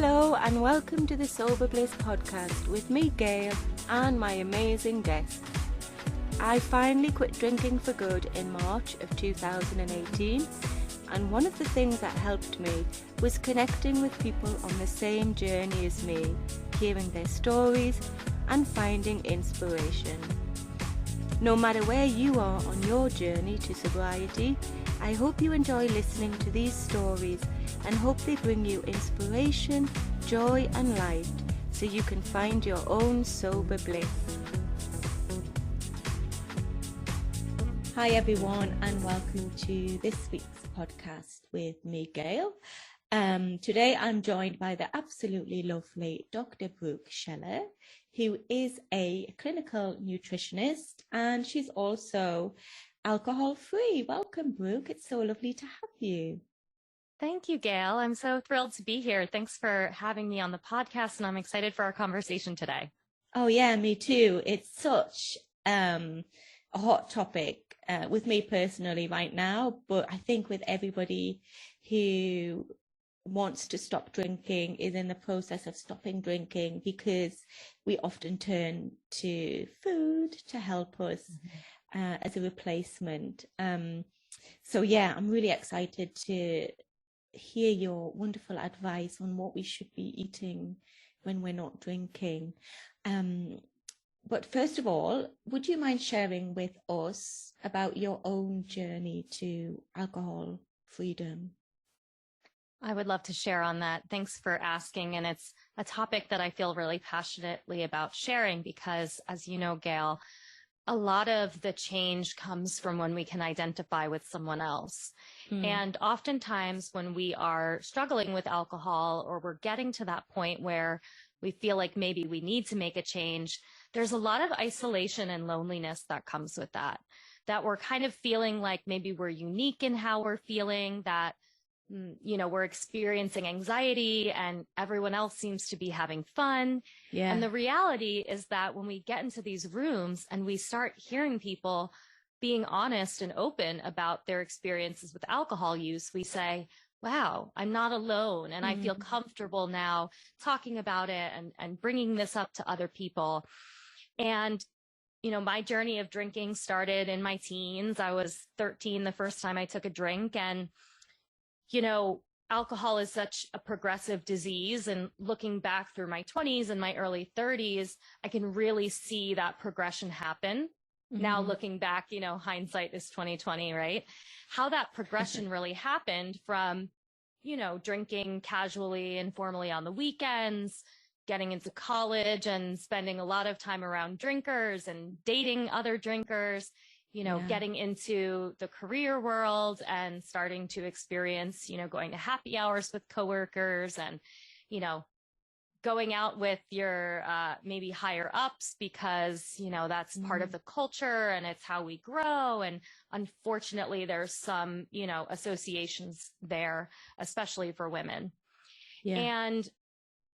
Hello and welcome to the Sober Bliss podcast with me, Gail, and my amazing guest. I finally quit drinking for good in March of 2018, and one of the things that helped me was connecting with people on the same journey as me, hearing their stories and finding inspiration. No matter where you are on your journey to sobriety, I hope you enjoy listening to these stories and hope they bring you inspiration, joy and light so you can find your own sober bliss. Hi everyone and welcome to this week's podcast with me, Gail. Today I'm joined by the absolutely lovely Dr. Brooke Scheller, who is a clinical nutritionist and she's also alcohol-free. Welcome, Brooke. It's so lovely to have you. Thank you, Gail. I'm so thrilled to be here. Thanks for having me on the podcast, and I'm excited for our conversation today. Oh, yeah, me too. It's such a hot topic with me personally right now, but I think with everybody who wants to stop drinking, is in the process of stopping drinking, because we often turn to food to help us as a replacement. So yeah, I'm really excited to hear your wonderful advice on what we should be eating when we're not drinking. But first of all, would you mind sharing with us about your own journey to alcohol freedom? I would love to share on that. Thanks for asking. And it's a topic that I feel really passionately about sharing because, as you know, Gail, a lot of the change comes from when we can identify with someone else. And oftentimes when we are struggling with alcohol or we're getting to that point where we feel like maybe we need to make a change, there's a lot of isolation and loneliness that comes with that we're kind of feeling like maybe we're unique in how we're feeling, that we're experiencing anxiety and everyone else seems to be having fun. Yeah. And the reality is that when we get into these rooms and we start hearing people being honest and open about their experiences with alcohol use, we say, wow, I'm not alone. And I feel comfortable now talking about it and bringing this up to other people. And my journey of drinking started in my teens. I was 13 the first time I took a drink, and alcohol is such a progressive disease. And looking back through my 20s and my early 30s, I can really see that progression happen. Now looking back, hindsight is 2020, right? How that progression really happened from, drinking casually and formally on the weekends, getting into college and spending a lot of time around drinkers and dating other drinkers, getting into the career world and starting to experience, going to happy hours with coworkers and, going out with your maybe higher ups because, that's part of the culture and it's how we grow. And unfortunately, there's some, associations there, especially for women. Yeah. And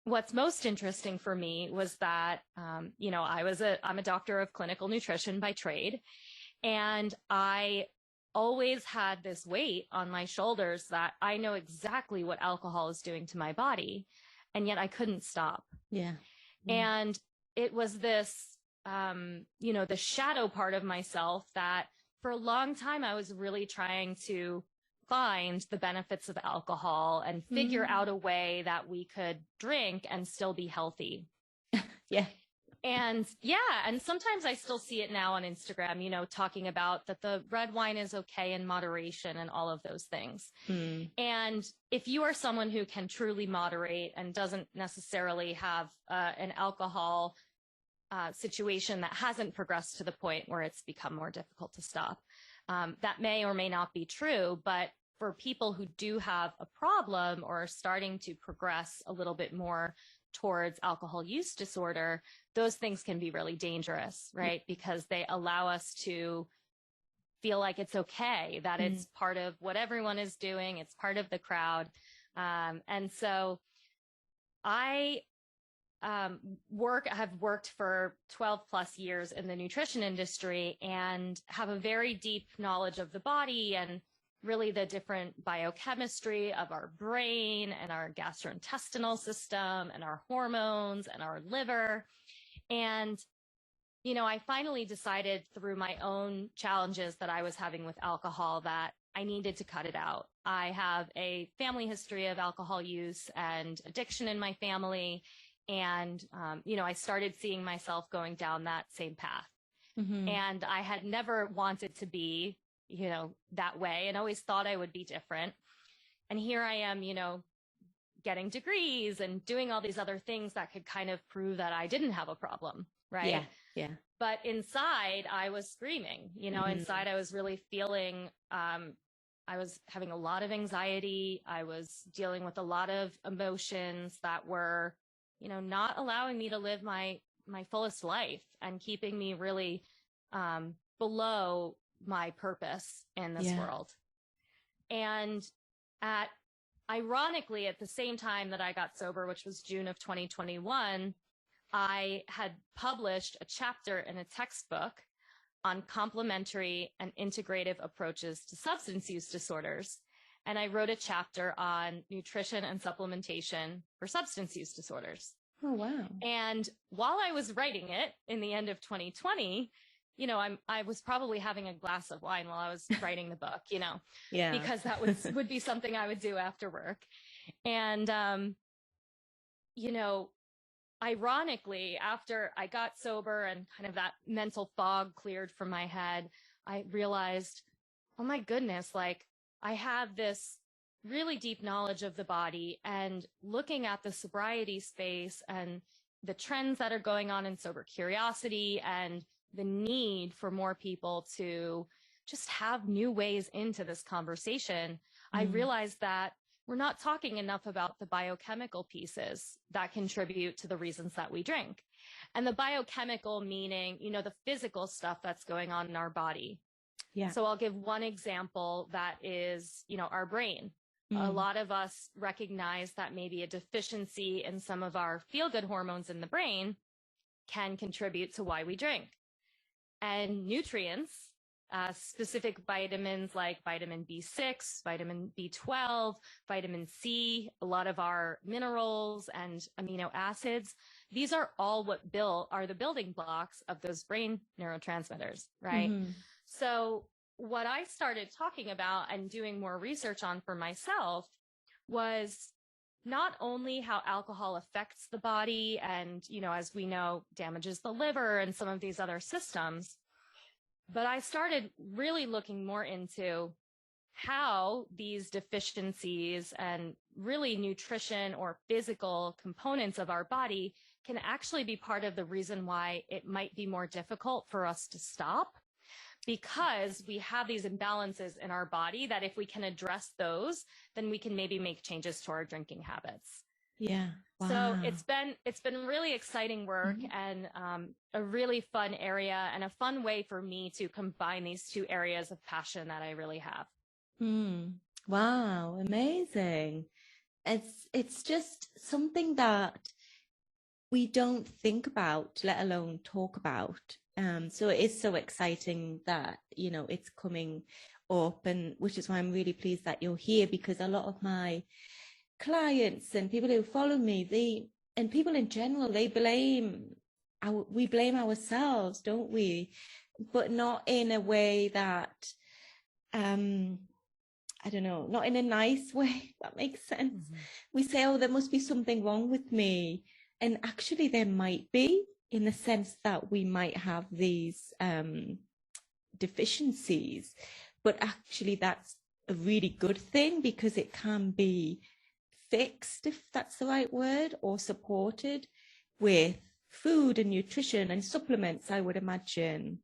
what's most interesting for me was that, I'm a doctor of clinical nutrition by trade. And I always had this weight on my shoulders that I know exactly what alcohol is doing to my body. And yet I couldn't stop. Yeah. And it was this, the shadow part of myself that for a long time I was really trying to find the benefits of alcohol and figure out a way that we could drink and still be healthy. Yeah. And sometimes I still see it now on Instagram, talking about that the red wine is okay in moderation and all of those things. And if you are someone who can truly moderate and doesn't necessarily have an alcohol situation that hasn't progressed to the point where it's become more difficult to stop, that may or may not be true. But for people who do have a problem or are starting to progress a little bit more towards alcohol use disorder, those things can be really dangerous, right? Because they allow us to feel like it's okay, that it's part of what everyone is doing. It's part of the crowd. And so I have worked for 12 plus years in the nutrition industry and have a very deep knowledge of the body and really the different biochemistry of our brain and our gastrointestinal system and our hormones and our liver. And, you know, I finally decided through my own challenges that I was having with alcohol that I needed to cut it out. I have a family history of alcohol use and addiction in my family. And, you know, I started seeing myself going down that same path. Mm-hmm. And I had never wanted to be, you know, that way, and always thought I would be different. And here I am, you know, getting degrees and doing all these other things that could kind of prove that I didn't have a problem. Right. Yeah. Yeah. But inside I was screaming, you know, mm-hmm. Inside I was really feeling, I was having a lot of anxiety. I was dealing with a lot of emotions that were, you know, not allowing me to live my fullest life and keeping me really, below my purpose in this world. And ironically, at the same time that I got sober, which was June of 2021, I had published a chapter in a textbook on complementary and integrative approaches to substance use disorders. And I wrote a chapter on nutrition and supplementation for substance use disorders. Oh, wow. And while I was writing it in the end of 2020, you know, I was probably having a glass of wine while I was writing the book, you know, because that would be something I would do after work. And, you know, ironically, after I got sober and kind of that mental fog cleared from my head, I realized, oh my goodness, like I have this really deep knowledge of the body, and looking at the sobriety space and the trends that are going on in sober curiosity and the need for more people to just have new ways into this conversation, I realized that we're not talking enough about the biochemical pieces that contribute to the reasons that we drink. And the biochemical meaning, you know, the physical stuff that's going on in our body. Yeah. So I'll give one example that is, you know, our brain. A lot of us recognize that maybe a deficiency in some of our feel-good hormones in the brain can contribute to why we drink. And nutrients, specific vitamins like vitamin B6, vitamin B12, vitamin C, a lot of our minerals and amino acids, these are all are the building blocks of those brain neurotransmitters, right? Mm-hmm. So what I started talking about and doing more research on for myself was not only how alcohol affects the body and, you know, as we know, damages the liver and some of these other systems, but I started really looking more into how these deficiencies and really nutrition or physical components of our body can actually be part of the reason why it might be more difficult for us to stop, because we have these imbalances in our body that if we can address those, then we can maybe make changes to our drinking habits. Yeah. Wow. So it's been really exciting work and a really fun area and a fun way for me to combine these two areas of passion that I really have. Wow. Amazing. It's just something that we don't think about, let alone talk about. So it is so exciting that, you know, it's coming up, and which is why I'm really pleased that you're here, because a lot of my clients and people who follow me, and people in general, we blame ourselves, don't we? But not in a way that, I don't know, not in a nice way, if that makes sense. Mm-hmm. We say, oh, there must be something wrong with me. And actually there might be, in the sense that we might have these deficiencies, but actually that's a really good thing, because it can be fixed, if that's the right word, or supported with food and nutrition and supplements, I would imagine.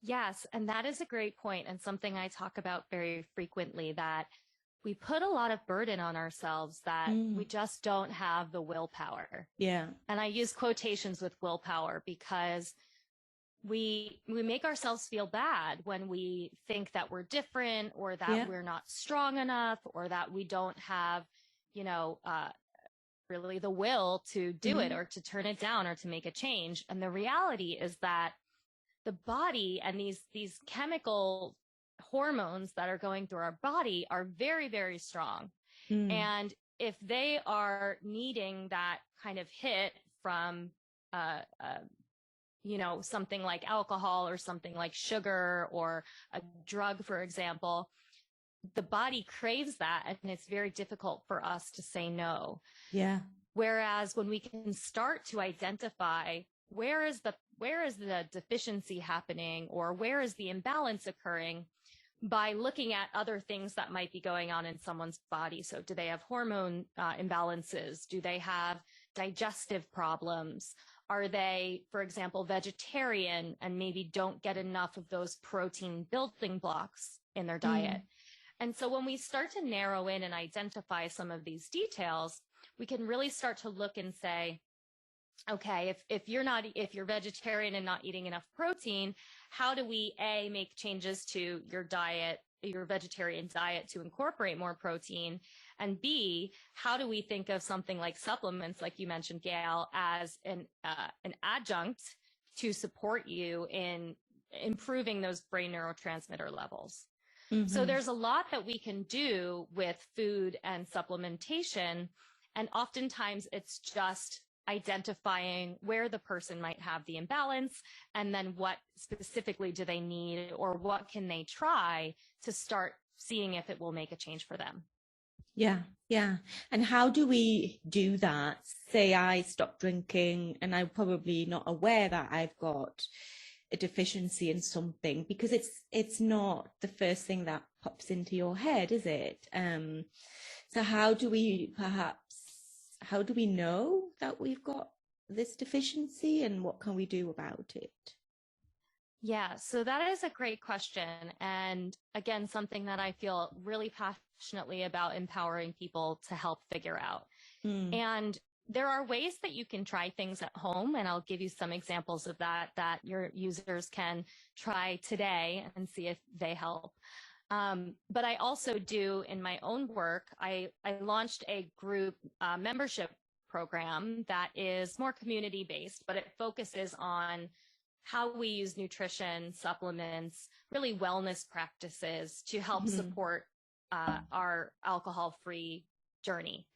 Yes, and that is a great point, and something I talk about very frequently, that we put a lot of burden on ourselves that we just don't have the willpower. Yeah. And I use quotations with willpower because we make ourselves feel bad when we think that we're different, or that we're not strong enough, or that we don't have, you know, really the will to do it, or to turn it down, or to make a change. And the reality is that the body and these chemical hormones that are going through our body are very, very strong. Mm. And if they are needing that kind of hit from, something like alcohol or something like sugar or a drug, for example, the body craves that, and it's very difficult for us to say no. Yeah. Whereas when we can start to identify where is the deficiency happening, or where is the imbalance occurring, by looking at other things that might be going on in someone's body. So do they have hormone imbalances? Do they have digestive problems? Are they, for example, vegetarian and maybe don't get enough of those protein building blocks in their diet? And so when we start to narrow in and identify some of these details, we can really start to look and say, okay, if you're vegetarian and not eating enough protein, how do we make changes to your diet, your vegetarian diet, to incorporate more protein? And B, how do we think of something like supplements, like you mentioned, Gail, as an adjunct to support you in improving those brain neurotransmitter levels? Mm-hmm. So there's a lot that we can do with food and supplementation. And oftentimes it's just identifying where the person might have the imbalance, and then what specifically do they need, or what can they try to start seeing if it will make a change for them. Yeah. Yeah. And how do we do that? Say I stop drinking and I'm probably not aware that I've got a deficiency in something, because it's not the first thing that pops into your head, is it? So how do we know that we've got this deficiency, and what can we do about it? Yeah, so that is a great question. And again, something that I feel really passionately about empowering people to help figure out. And there are ways that you can try things at home, and I'll give you some examples of that your users can try today and see if they help. But I also do, in my own work, I launched a group membership program that is more community-based, but it focuses on how we use nutrition, supplements, really wellness practices to help support our alcohol-free journey.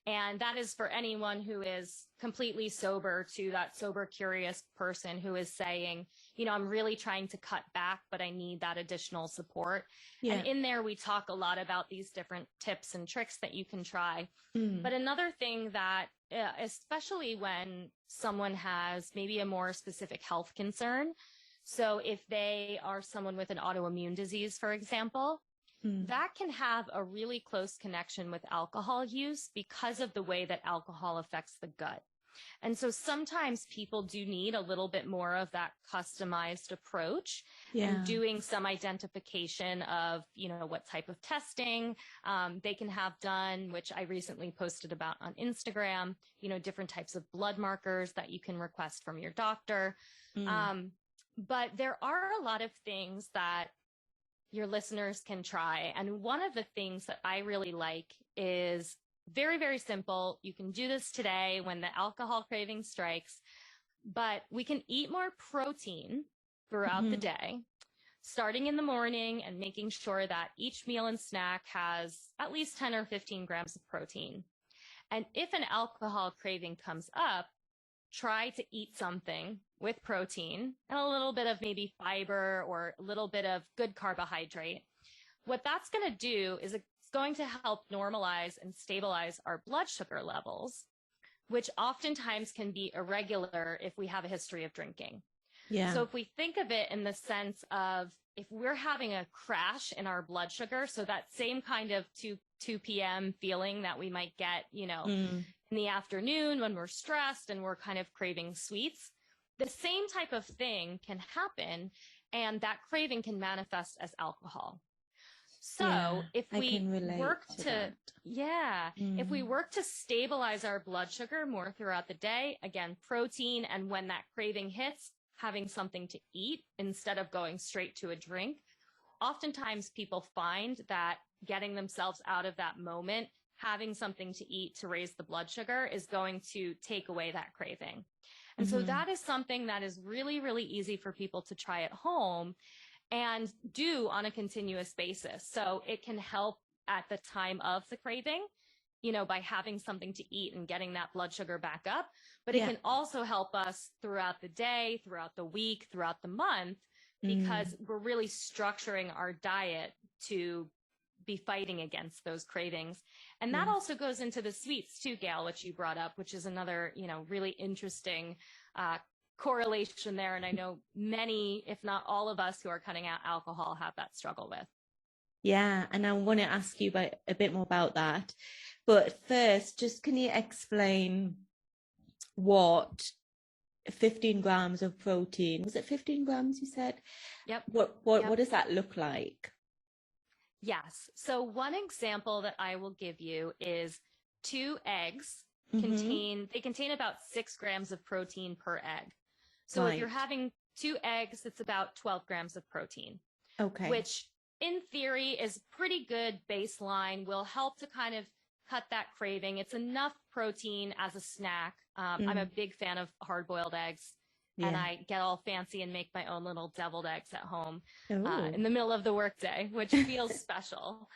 And that is for anyone who is completely sober to that sober curious person who is saying, I'm really trying to cut back, but I need that additional support. Yeah. And in there, we talk a lot about these different tips and tricks that you can try. But another thing that, especially when someone has maybe a more specific health concern, so if they are someone with an autoimmune disease, for example, that can have a really close connection with alcohol use because of the way that alcohol affects the gut. And so sometimes people do need a little bit more of that customized approach, and doing some identification of, what type of testing they can have done, which I recently posted about on Instagram, different types of blood markers that you can request from your doctor. But there are a lot of things that your listeners can try. And one of the things that I really like is very, very simple. You can do this today when the alcohol craving strikes, but we can eat more protein throughout the day, starting in the morning, and making sure that each meal and snack has at least 10 or 15 grams of protein. And if an alcohol craving comes up, try to eat something with protein and a little bit of maybe fiber or a little bit of good carbohydrate. What that's going to do is it's going to help normalize and stabilize our blood sugar levels, which oftentimes can be irregular if we have a history of drinking. Yeah. So if we think of it in the sense of, if we're having a crash in our blood sugar, so that same kind of 2 p.m. feeling that we might get, in the afternoon when we're stressed and we're kind of craving sweets, the same type of thing can happen, and that craving can manifest as alcohol. So if we work if we work to stabilize our blood sugar more throughout the day, again, protein, and when that craving hits, having something to eat instead of going straight to a drink, oftentimes people find that getting themselves out of that moment, having something to eat to raise the blood sugar, is going to take away that craving. And so that is something that is really, really easy for people to try at home. and do on a continuous basis. So it can help at the time of the craving, you know, by having something to eat and getting that blood sugar back up. But it can also help us throughout the day, throughout the week, throughout the month, because we're really structuring our diet to be fighting against those cravings. And that also goes into the sweets too, Gail, which you brought up, which is another, you know, really interesting correlation there. And I know many, if not all of us who are cutting out alcohol have that struggle with. Yeah, and I want to ask you about a bit more about that. But first, just can you explain what 15 grams of protein, was it 15 grams you said? Yep. What does that look like? Yes. So one example that I will give you is 2 eggs contain about 6 grams of protein per egg. So if you're having 2 eggs, it's about 12 grams of protein. Okay. Which in theory is pretty good baseline, will help to kind of cut that craving. It's enough protein as a snack. I'm a big fan of hard-boiled eggs, and I get all fancy and make my own little deviled eggs at home in the middle of the workday, which feels special.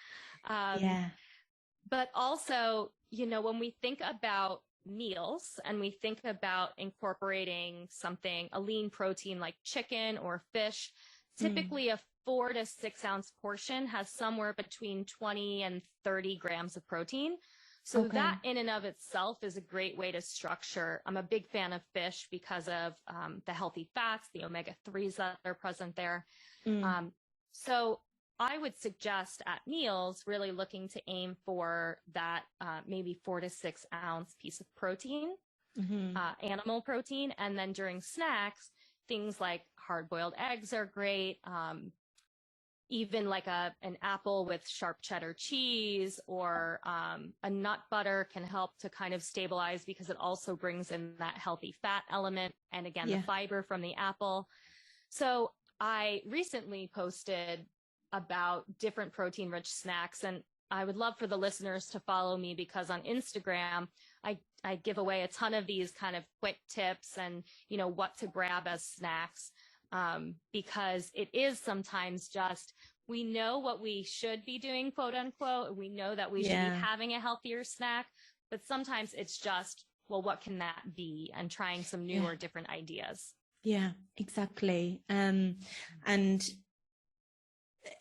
But also, you know, when we think about meals and we think about incorporating something, a lean protein like chicken or fish, typically a 4 to 6 ounce portion has somewhere between 20 and 30 grams of protein. So that in and of itself is a great way to structure. I'm a big fan of fish because of the healthy fats, the omega-3s that are present there. So I would suggest at meals really looking to aim for that maybe 4 to 6 ounce piece of protein, animal protein. And then during snacks, things like hard-boiled eggs are great. Even like an apple with sharp cheddar cheese or a nut butter can help to kind of stabilize, because it also brings in that healthy fat element and again, the fiber from the apple. So I recently posted about different protein rich snacks, and I would love for the listeners to follow me, because on Instagram, I give away a ton of these kind of quick tips and, you know, what to grab as snacks. Because it is sometimes just, we know what we should be doing, quote unquote. We know that we should be having a healthier snack, but sometimes it's just, well, what can that be? And trying some new or different ideas. Yeah, exactly. And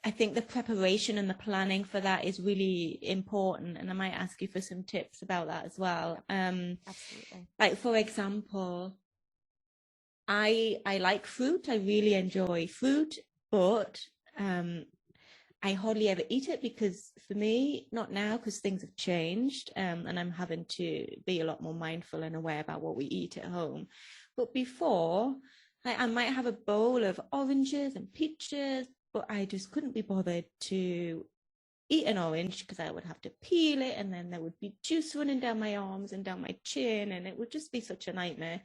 I think the preparation and the planning for that is really important. And I might ask you for some tips about that as well. Absolutely. Like, for example, I like fruit. I really enjoy fruit, but I hardly ever eat it, because for me, not now, because things have changed, and I'm having to be a lot more mindful and aware about what we eat at home. But before, I might have a bowl of oranges and peaches, but I just couldn't be bothered to eat an orange, because I would have to peel it, and then there would be juice running down my arms and down my chin, and it would just be such a nightmare.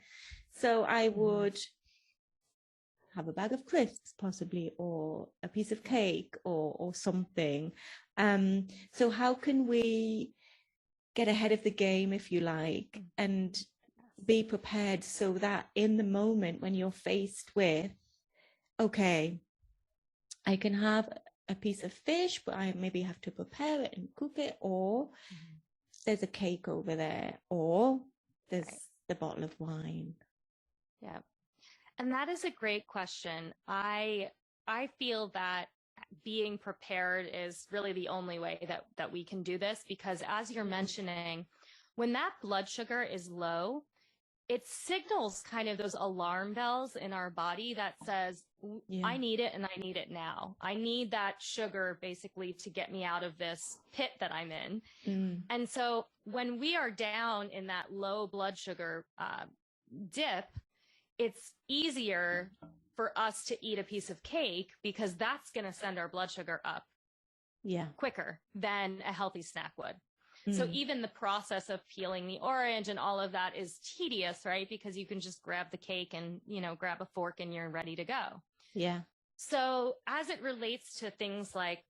So I would have a bag of crisps possibly, or a piece of cake or something. So how can we get ahead of the game, if you like, and be prepared so that in the moment when you're faced with, okay, I can have a piece of fish, but I maybe have to prepare it and cook it, or there's a cake over there, or there's the bottle of wine. Yeah. And that is a great question. I feel that being prepared is really the only way that we can do this, because as you're mentioning, when that blood sugar is low, it signals kind of those alarm bells in our body that says, I need it, and I need it now. I need that sugar basically to get me out of this pit that I'm in. And so when we are down in that low blood sugar dip, it's easier for us to eat a piece of cake, because that's going to send our blood sugar up quicker than a healthy snack would. So even the process of peeling the orange and all of that is tedious, right? Because you can just grab the cake and, you know, grab a fork and you're ready to go. Yeah. So as it relates to things like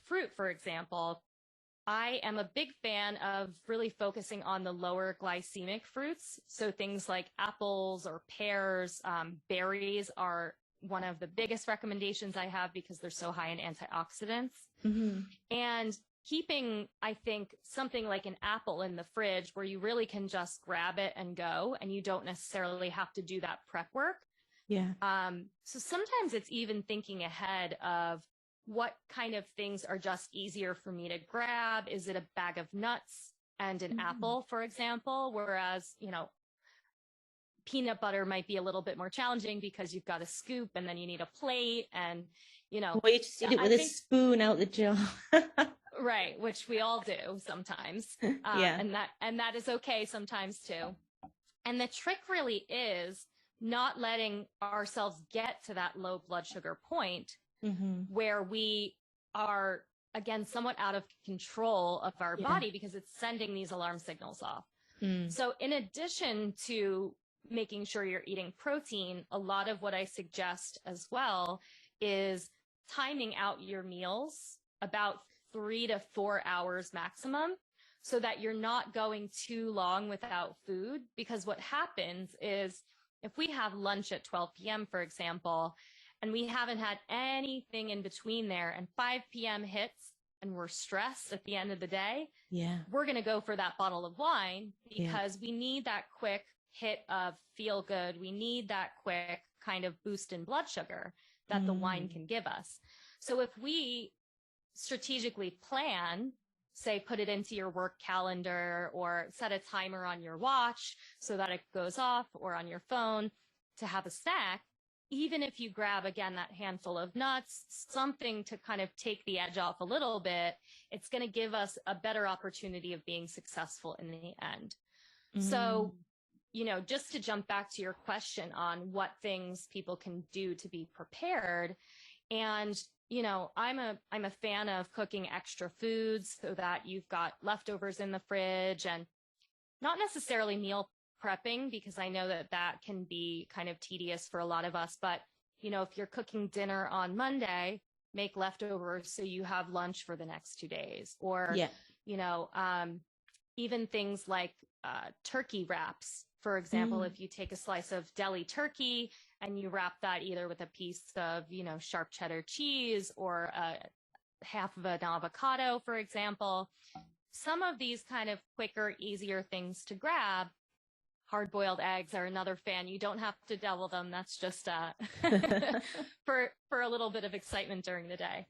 fruit, for example, I am a big fan of really focusing on the lower glycemic fruits. So things like apples or pears, berries are one of the biggest recommendations I have because they're so high in antioxidants. And keeping, I think, something like an apple in the fridge where you really can just grab it and go, and you don't necessarily have to do that prep work. Yeah. So sometimes it's even thinking ahead of what kind of things are just easier for me to grab. Is it a bag of nuts and an apple, for example? Whereas, you know, peanut butter might be a little bit more challenging because you've got a scoop and then you need a plate and, you know. Well, you just did it with a spoon out the jar. Right, which we all do sometimes. Yeah. And that is okay sometimes too. And the trick really is not letting ourselves get to that low blood sugar point where we are, again, somewhat out of control of our body because it's sending these alarm signals off. So in addition to making sure you're eating protein, a lot of what I suggest as well is timing out your meals about 3 to 4 hours maximum so that you're not going too long without food. Because what happens is if we have lunch at 12 p.m., for example, and we haven't had anything in between there and 5 p.m. hits and we're stressed at the end of the day, we're going to go for that bottle of wine because we need that quick hit of feel good. We need that quick kind of boost in blood sugar that the wine can give us. So if we strategically plan, say, put it into your work calendar or set a timer on your watch so that it goes off, or on your phone to have a snack, even if you grab, again, that handful of nuts, something to kind of take the edge off a little bit, it's going to give us a better opportunity of being successful in the end. So, you know, just to jump back to your question on what things people can do to be prepared. And, you know, I'm a fan of cooking extra foods so that you've got leftovers in the fridge, and not necessarily meal prepping, because I know that that can be kind of tedious for a lot of us. But, you know, if you're cooking dinner on Monday, make leftovers so you have lunch for the next 2 days. Or, you know, even things like turkey wraps. For example, if you take a slice of deli turkey and you wrap that either with a piece of, you know, sharp cheddar cheese or half of an avocado, for example, some of these kind of quicker, easier things to grab. Hard-boiled eggs are another fan. You don't have to devil them. That's just for a little bit of excitement during the day.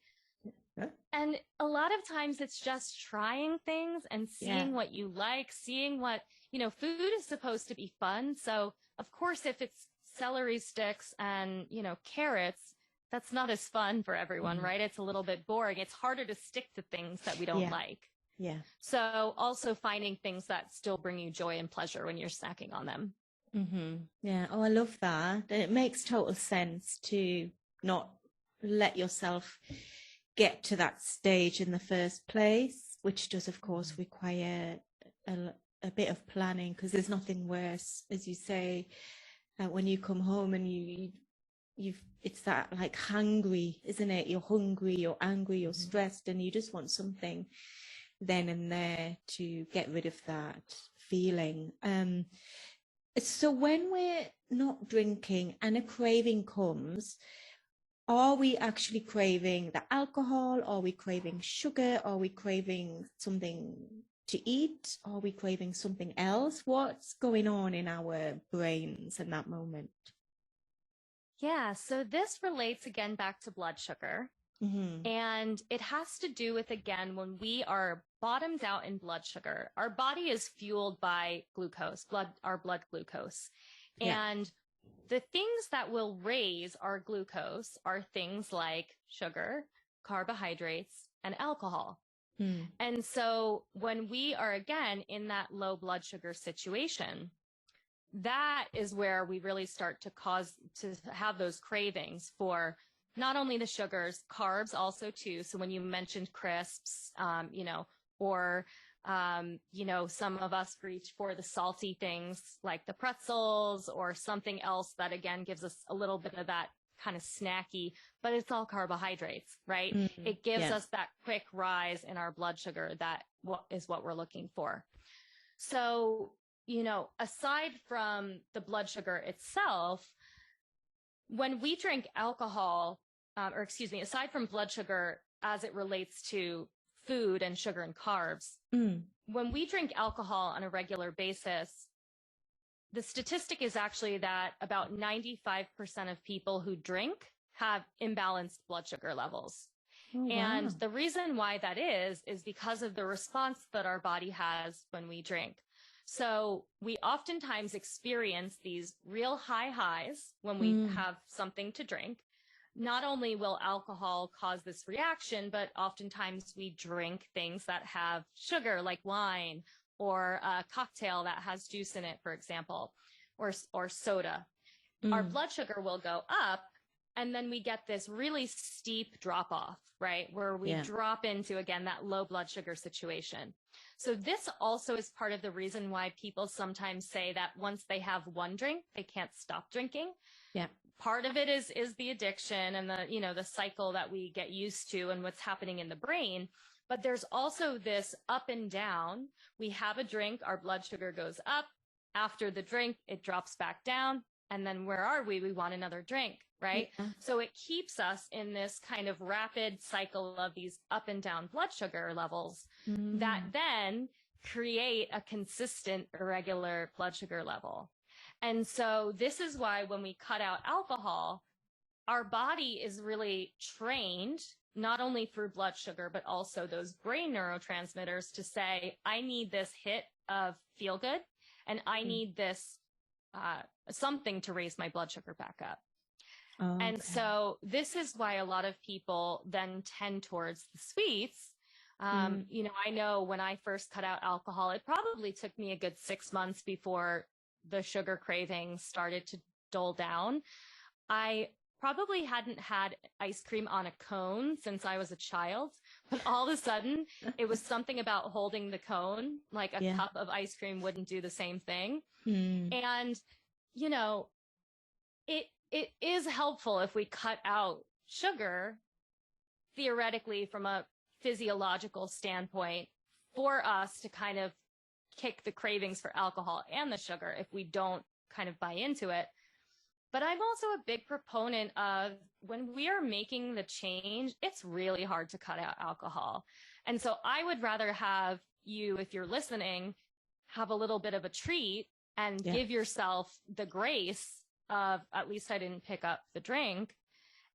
And a lot of times it's just trying things and seeing what you like, seeing what, you know, food is supposed to be fun. So of course, if it's celery sticks and, you know, carrots, that's not as fun for everyone, right? It's a little bit boring. It's harder to stick to things that we don't like. So also finding things that still bring you joy and pleasure when you're snacking on them. Yeah. Oh, I love that. It makes total sense to not let yourself get to that stage in the first place, which does, of course, require a bit of planning, because there's nothing worse, as you say, when you come home and it's that like hungry, isn't it? You're hungry, you're angry, you're stressed, and you just want something then and there to get rid of that feeling. So when we're not drinking and a craving comes, are we actually craving the alcohol? Are we craving sugar? Are we craving something to eat? Are we craving something else? What's going on in our brains in that moment? Yeah, so this relates again back to blood sugar. And it has to do with, again, when we are bottomed out in blood sugar, our body is fueled by glucose, our blood glucose. And the things that will raise our glucose are things like sugar, carbohydrates, and alcohol. And so when we are, again, in that low blood sugar situation, that is where we really start to have those cravings for not only the sugars, carbs also too. So when you mentioned crisps, you know, or, you know, some of us reach for the salty things like the pretzels or something else that, again, gives us a little bit of that kind of snacky, but it's all carbohydrates, right? It gives us that quick rise in our blood sugar. That is what we're looking for. So, you know, aside from the blood sugar itself, when we drink alcohol, aside from blood sugar as it relates to food and sugar and carbs, when we drink alcohol on a regular basis, the statistic is actually that about 95% of people who drink have imbalanced blood sugar levels. Oh, and wow. The reason why that is because of the response that our body has when we drink. So we oftentimes experience these real high highs when we have something to drink. Not only will alcohol cause this reaction, but oftentimes we drink things that have sugar, like wine, or a cocktail that has juice in it, for example, or soda. Our blood sugar will go up, and then we get this really steep drop off, right? Where we drop into, again, that low blood sugar situation. So this also is part of the reason why people sometimes say that once they have one drink, they can't stop drinking. Yeah. Part of it is the addiction and the cycle that we get used to and what's happening in the brain. But there's also this up and down. We have a drink, our blood sugar goes up. After the drink, it drops back down. And then where are we? We want another drink, right? Yeah. So it keeps us in this kind of rapid cycle of these up and down blood sugar levels that then create a consistent, irregular blood sugar level. And so this is why when we cut out alcohol, our body is really trained, not only through blood sugar, but also those brain neurotransmitters to say, I need this hit of feel good, and I need this something to raise my blood sugar back up. Oh, okay. And so this is why a lot of people then tend towards the sweets. I know when I first cut out alcohol, it probably took me a good 6 months before the sugar cravings started to dull down. I probably hadn't had ice cream on a cone since I was a child, but all of a sudden it was something about holding the cone, like a cup of ice cream wouldn't do the same thing. And, it is helpful if we cut out sugar, theoretically from a physiological standpoint, for us to kind of kick the cravings for alcohol and the sugar if we don't kind of buy into it. But I'm also a big proponent of when we are making the change, it's really hard to cut out alcohol. And so I would rather have you, if you're listening, have a little bit of a treat and give yourself the grace of, at least I didn't pick up the drink,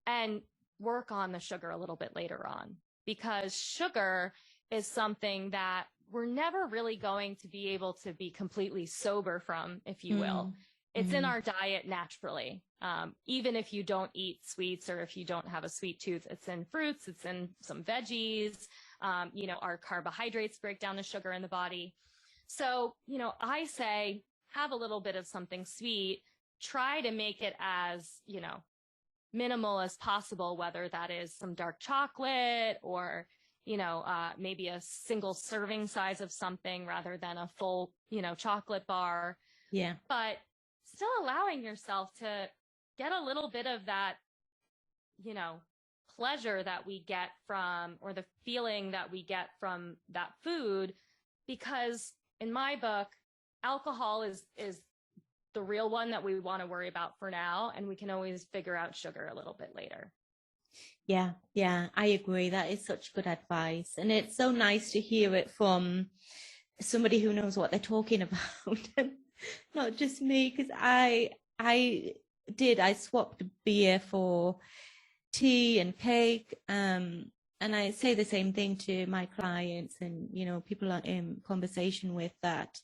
and work on the sugar a little bit later on. Because sugar is something that we're never really going to be able to be completely sober from, if you will. It's in our diet naturally. Even if you don't eat sweets or if you don't have a sweet tooth, it's in fruits, it's in some veggies. Our carbohydrates break down the sugar in the body. So, I say have a little bit of something sweet, try to make it as, minimal as possible, whether that is some dark chocolate or, maybe a single serving size of something rather than a full, chocolate bar. Yeah. But still allowing yourself to get a little bit of that, pleasure that we get from, or the feeling that we get from that food, because in my book, alcohol is the real one that we want to worry about for now, and we can always figure out sugar a little bit later. Yeah, I agree. That is such good advice. And it's so nice to hear it from somebody who knows what they're talking about, and not just me, because I swapped beer for tea and cake. And I say the same thing to my clients and, people I'm in conversation with, that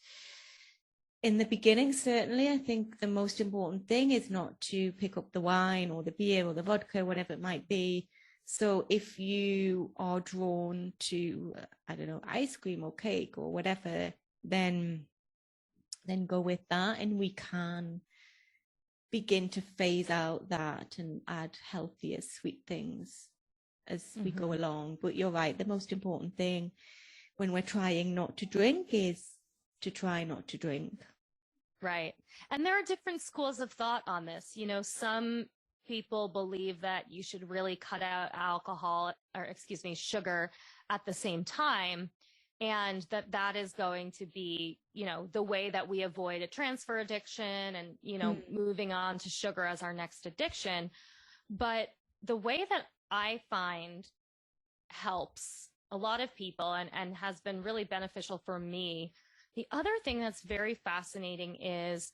in the beginning, certainly, I think the most important thing is not to pick up the wine or the beer or the vodka, whatever it might be. So if you are drawn to, ice cream or cake or whatever, then go with that. And we can begin to phase out that and add healthier, sweet things as we go along. But you're right. The most important thing when we're trying not to drink is to try not to drink. Right. And there are different schools of thought on this. Some people believe that you should really cut out sugar at the same time. and that is going to be, the way that we avoid a transfer addiction and, moving on to sugar as our next addiction. But the way that I find helps a lot of people and has been really beneficial for me, the other thing that's very fascinating is,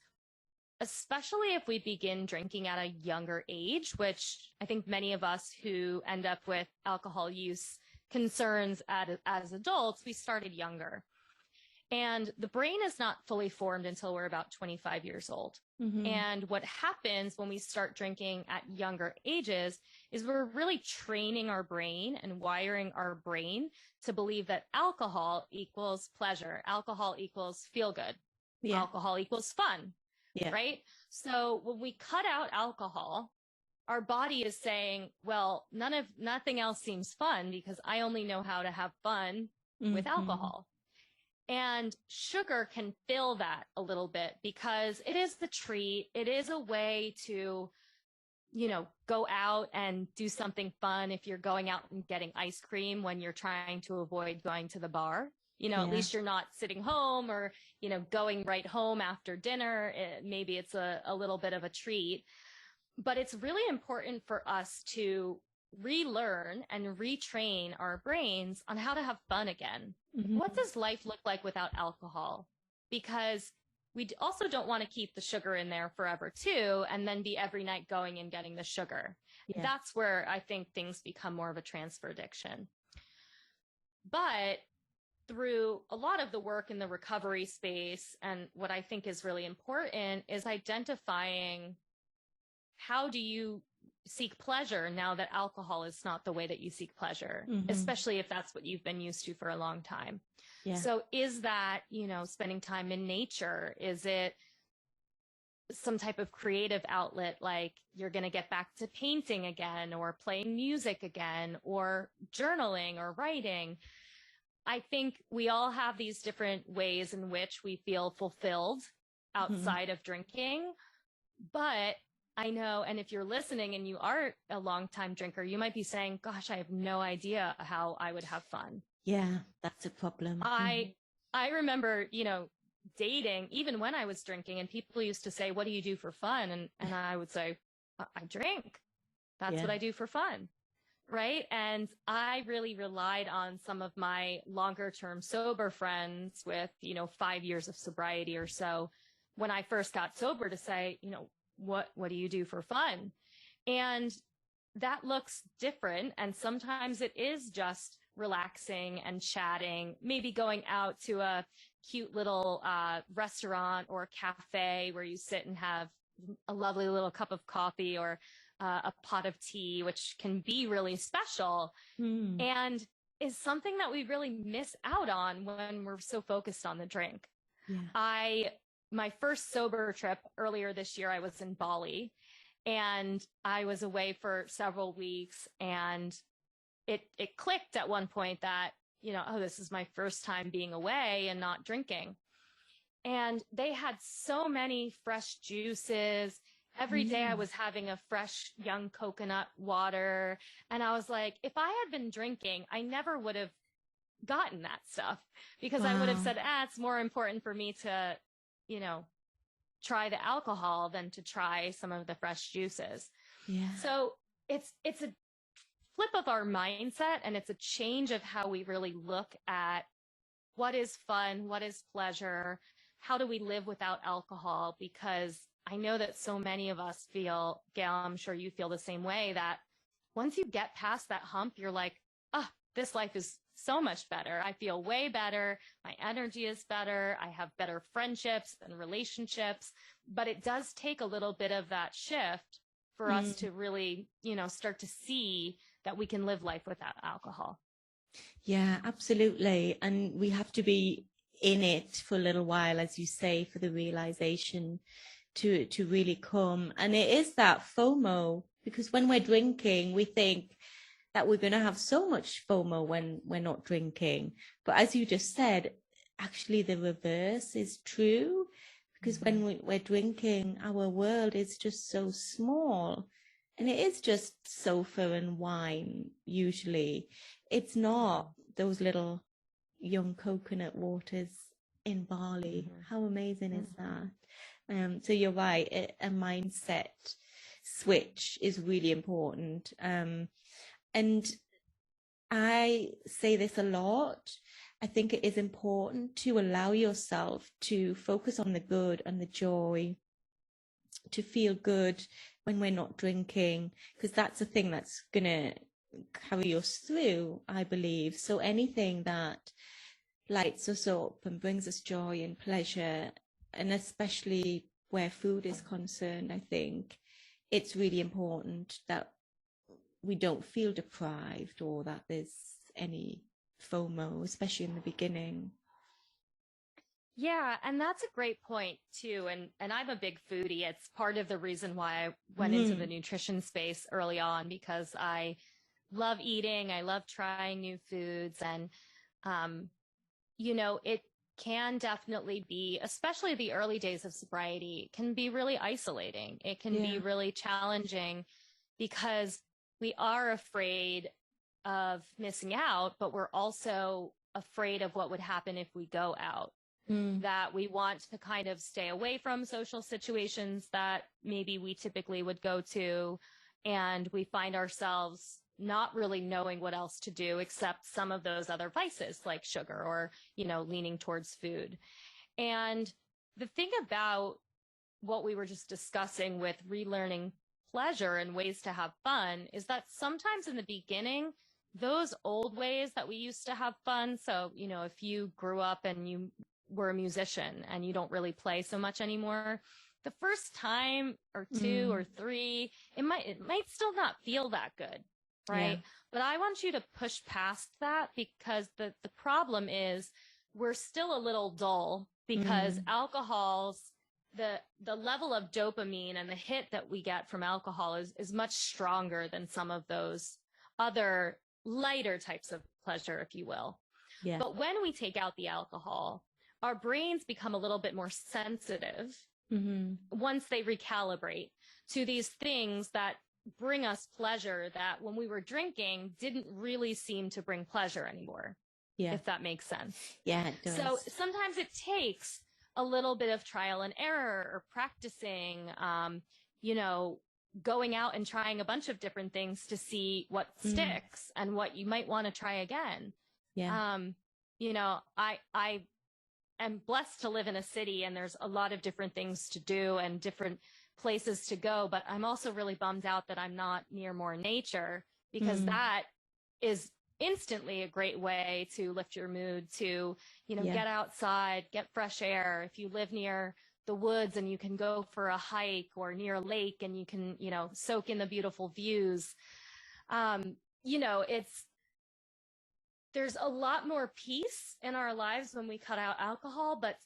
especially if we begin drinking at a younger age, which I think many of us who end up with alcohol use concerns as adults, we started younger. And the brain is not fully formed until we're about 25 years old. Mm-hmm. And what happens when we start drinking at younger ages is we're really training our brain and wiring our brain to believe that alcohol equals pleasure. Alcohol equals feel good. Yeah. Alcohol equals fun. Yeah. Right? So when we cut out alcohol, our body is saying, well, nothing else seems fun because I only know how to have fun with alcohol. And sugar can fill that a little bit because it is the treat. It is a way to, go out and do something fun if you're going out and getting ice cream when you're trying to avoid going to the bar. At least you're not sitting home or, going right home after dinner. Maybe it's a little bit of a treat. But it's really important for us to relearn and retrain our brains on how to have fun again. Mm-hmm. What does life look like without alcohol? Because we also don't want to keep the sugar in there forever too, and then be every night going and getting the sugar. Yeah. That's where I think things become more of a transfer addiction. But through a lot of the work in the recovery space, and what I think is really important is identifying, how do you seek pleasure now that alcohol is not the way that you seek pleasure, especially if that's what you've been used to for a long time. Yeah. So is that, spending time in nature? Is it some type of creative outlet, like you're going to get back to painting again or playing music again or journaling or writing? I think we all have these different ways in which we feel fulfilled outside of drinking, but I know, and if you're listening and you are a longtime drinker, you might be saying, gosh, I have no idea how I would have fun. Yeah, that's a problem. I remember, dating, even when I was drinking, and people used to say, what do you do for fun? And I would say, I drink. That's what I do for fun. Right. And I really relied on some of my longer term sober friends with, 5 years of sobriety or so when I first got sober to say, what do you do for fun? And that looks different. And sometimes it is just relaxing and chatting, maybe going out to a cute little restaurant or cafe where you sit and have a lovely little cup of coffee or a pot of tea, which can be really special and is something that we really miss out on when we're so focused on the drink. Yeah. My first sober trip earlier this year, I was in Bali and I was away for several weeks, and it clicked at one point that, this is my first time being away and not drinking. And they had so many fresh juices. Every day I was having a fresh young coconut water. And I was like, if I had been drinking, I never would have gotten that stuff because I would have said, it's more important for me to, try the alcohol than to try some of the fresh juices. Yeah. So it's a flip of our mindset, and it's a change of how we really look at what is fun, what is pleasure, how do we live without alcohol? Because I know that so many of us feel, Gail, I'm sure you feel the same way, that once you get past that hump, you're like, this life is so much better. I feel way better. My energy is better. I have better friendships and relationships. But it does take a little bit of that shift for us to really, start to see that we can live life without alcohol. Yeah, absolutely. And we have to be in it for a little while, as you say, for the realization to really come. And it is that FOMO, because when we're drinking, we think that we're going to have so much FOMO when we're not drinking. But as you just said, actually the reverse is true, because when we're drinking, our world is just so small, and it is just sofa and wine. Usually it's not those little young coconut waters in Bali. Mm-hmm. How amazing is Mm-hmm. that? So you're right, a mindset switch is really important. And I say this a lot. I think it is important to allow yourself to focus on the good and the joy, to feel good when we're not drinking, because that's the thing that's going to carry us through, I believe. So anything that lights us up and brings us joy and pleasure, and especially where food is concerned, I think it's really important that we don't feel deprived or that there's any FOMO, especially in the beginning. Yeah, and that's a great point too. And I'm a big foodie. It's part of the reason why I went into the nutrition space early on, because I love eating, I love trying new foods, and you know, it can definitely be, especially the early days of sobriety, can be really isolating. It can be really challenging because we are afraid of missing out, but we're also afraid of what would happen if we go out. That we want to kind of stay away from social situations that maybe we typically would go to, and we find ourselves not really knowing what else to do except some of those other vices like sugar or, you know, leaning towards food. And the thing about what we were just discussing with relearning pleasure and ways to have fun is that sometimes in the beginning, those old ways that we used to have fun. So, you know, if you grew up and you were a musician and you don't really play so much anymore, the first time or two or three, it might still not feel that good, right? But I want you to push past that, because the problem is we're still a little dull, because alcohol's the level of dopamine and the hit that we get from alcohol is much stronger than some of those other lighter types of pleasure, if you will. But when we take out the alcohol, our brains become a little bit more sensitive once they recalibrate to these things that bring us pleasure that when we were drinking didn't really seem to bring pleasure anymore, if that makes sense. Yeah, it does. So sometimes it takes a little bit of trial and error or practicing, you know, going out and trying a bunch of different things to see what sticks and what you might want to try again. You know, I am blessed to live in a city, and there's a lot of different things to do and different places to go, but I'm also really bummed out that I'm not near more nature, because that is instantly a great way to lift your mood, to, you know, get outside, get fresh air. If you live near the woods and you can go for a hike, or near a lake and you can, you know, soak in the beautiful views, you know, there's a lot more peace in our lives when we cut out alcohol, but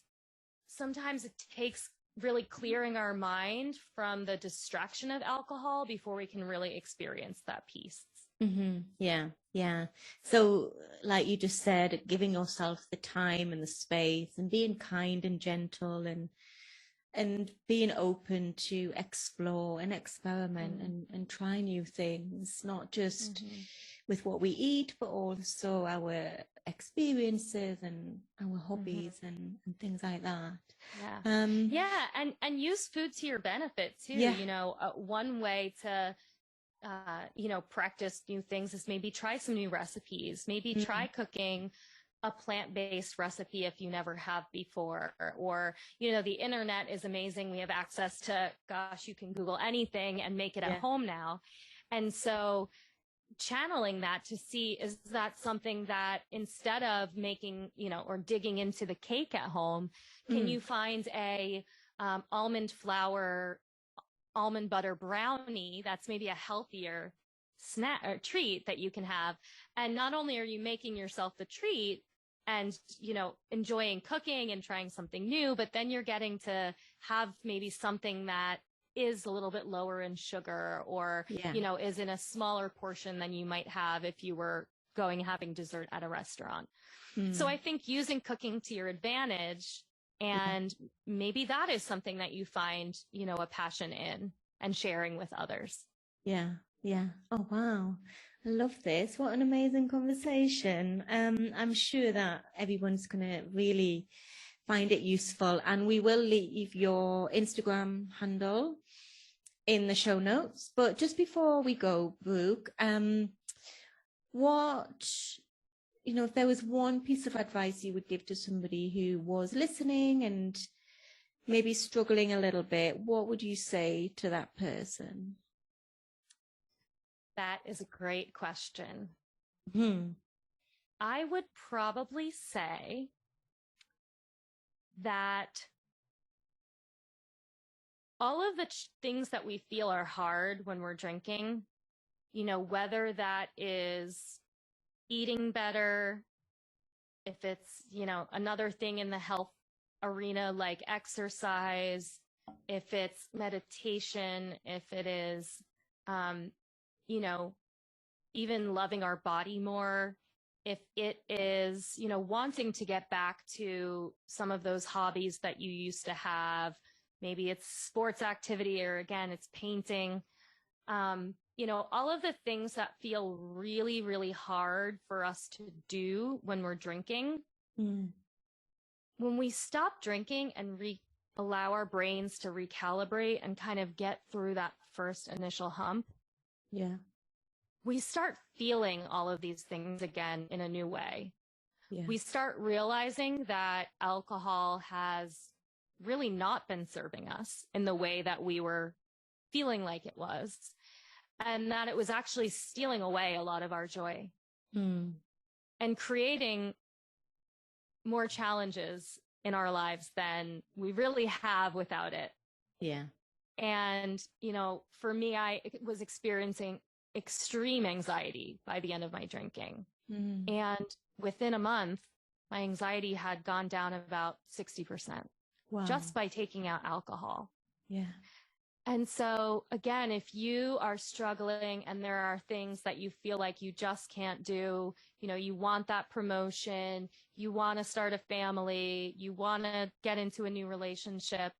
sometimes it takes really clearing our mind from the distraction of alcohol before we can really experience that peace. Yeah. So like you just said, giving yourself the time and the space and being kind and gentle and being open to explore and experiment and try new things, not just with what we eat, but also our experiences and our hobbies and things like that. And use food to your benefit too. You know, one way to you know, practice new things is maybe try some new recipes, maybe try cooking a plant-based recipe if you never have before, or, you know, the internet is amazing. We have access to, gosh, you can Google anything and make it at home now. And so channeling that to see, is that something that instead of making, you know, or digging into the cake at home, can you find a almond flour, almond butter brownie that's maybe a healthier snack or treat that you can have? And not only are you making yourself the treat and, you know, enjoying cooking and trying something new, but then you're getting to have maybe something that is a little bit lower in sugar, or, you know, is in a smaller portion than you might have if you were going having dessert at a restaurant. So I think using cooking to your advantage, and maybe that is something that you find, you know, a passion in, and sharing with others. Yeah. Oh, wow. I love this. What an amazing conversation. I'm sure that everyone's going to really find it useful, and we will leave your Instagram handle in the show notes. But just before we go, Brooke, if there was one piece of advice you would give to somebody who was listening and maybe struggling a little bit, what would you say to that person? That is a great question. Hmm. I would probably say that all of the things that we feel are hard when we're drinking, whether that is eating better, if it's, another thing in the health arena like exercise, if it's meditation, if it is, even loving our body more, if it is, wanting to get back to some of those hobbies that you used to have, maybe it's sports activity, or again, it's painting, all of the things that feel really, really hard for us to do when we're drinking. Mm. When we stop drinking and allow our brains to recalibrate and kind of get through that first initial hump, yeah, we start feeling all of these things again in a new way. Yeah. We start realizing that alcohol has really not been serving us in the way that we were feeling like it was, and that it was actually stealing away a lot of our joy and creating more challenges in our lives than we really have without it. Yeah. And, for me, I was experiencing extreme anxiety by the end of my drinking. And within a month, my anxiety had gone down about 60%. Wow. Just by taking out alcohol. Yeah. And so again, if you are struggling and there are things that you feel like you just can't do, you want that promotion, you want to start a family, you want to get into a new relationship,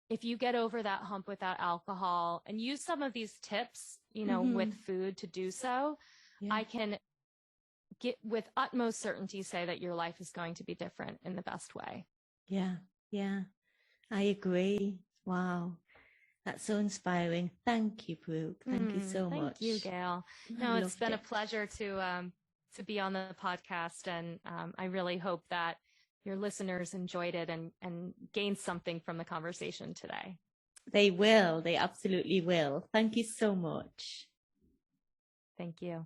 if you get over that hump without alcohol and use some of these tips, with food to do so, I can get with utmost certainty say that your life is going to be different in the best way. Yeah. Yeah. I agree. Wow. That's so inspiring. Thank you, Brooke. Thank you so much. Thank you, Gail. No, it's been a pleasure to be on the podcast, and I really hope that your listeners enjoyed it and gained something from the conversation today. They will. They absolutely will. Thank you so much. Thank you.